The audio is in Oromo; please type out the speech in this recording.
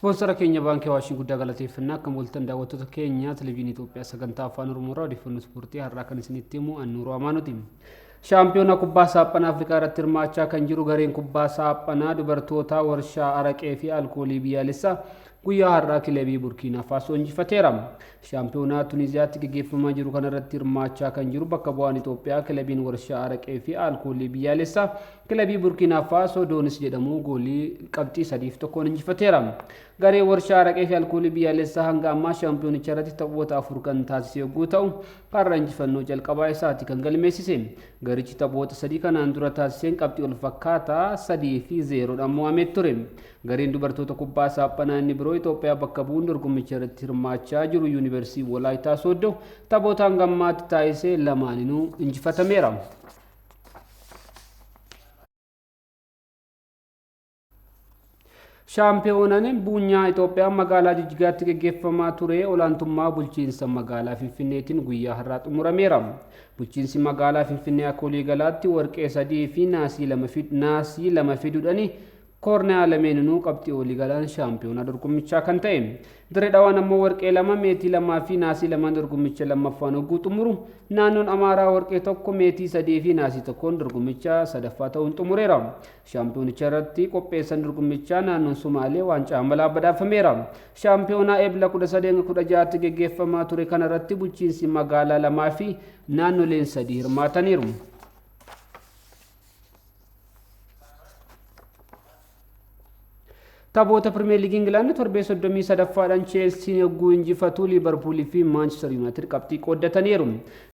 Sponsora keenya baankii Awaashin guddaa galateeffannaa akka mooltan daawwattoota keenya televezyiinii Itoophiyaa sagantaa afaan Oromoo odeeffannoo ispoortii har'aa kan isinitti himu Annuuroo Amaanuti. Shaampiyoona kubbaa saaphanaa Afrikaa irratti hirmaachaa kan jiru gareen kubbaa saaphanaa dubartoota warshaa araqee fi alkoolii biyyaalessaa guyyaa har'aa kilabii Burkiina Faasoo injifateera. Shaampiyoonaa Tuniziyaatti gaggeeffamaa jiru kanarratti hirmaachaa kan jiru bakka bu'aan Itoophiyaa kilabiin warshaa araqee fi alkoolii biyyaalessaa kilabii Burkiina Faasoo Doonis jedhamu goolii qabxii 3-1 injifateera. Garee warshaa araqee fi alkoolii biyyaalessaa hanga ammaa shaampiyoonicha irratti taphoota 4 kan taasise yogguu ta'u har'a injifannoo jalqabaa isaati kan galmeessise. Garichi taphoota 3 kanaan dura taasiseen qabxii ol fakkaataa 3-0 mo'amee ture. Gareen dubartoota kubbaa saaphanaa inni biroo Itoophiyaa bakka bu'uun dorgommicha irratti hirmaachaa jiru Yuunivarsiitii Walaayitaa Sooddoo taphoota hanga ammaatti taasisee lamaaninuu injifatameera. Shaampiyoonaan buunyaa Itoophiyaa magaalaa Jijjigaatti gaggeeffamaa ture olaantummaa bulchiinsa magaalaa Finfinneetiin guyyaa har'aa xumurameera. Bulchiinsi magaalaa Finfinnee akka waliigalaatti warqee 3 fi naasii 2 fiduudhaan koornaa lameeninuu qabxii waliigalaan shaampiyoonaa dorgommichaa kan ta'e. Dirree Dhawaan ammoo warqee 2 meetii 2 fi naasii 2 dorgommicha lammaffaan hogguu xumuru naannoon Amaaraa warqee 1 meetii 3 fi naasii 1 dorgommicha sadaffaa ta'uun xumureera. Shaampiyoonicha irratti qopheessan dorgommichaa naannoon Sumaalee waancaa malaa badhaafameera. Shaampiyoonaa Eebila 13-16tti gaggeeffamaa ture kanarratti bulchiinsi magaalaa 2 fi naannoleen 3 hirmaataniiru. Taphoota Pirimeer Liigii Ingilaand torbee 33ffaadhaan Cheelsiin yogguu injifatu Liivarpuulii fi Maanchister Yuunaayitid qabxii qooddataniiru.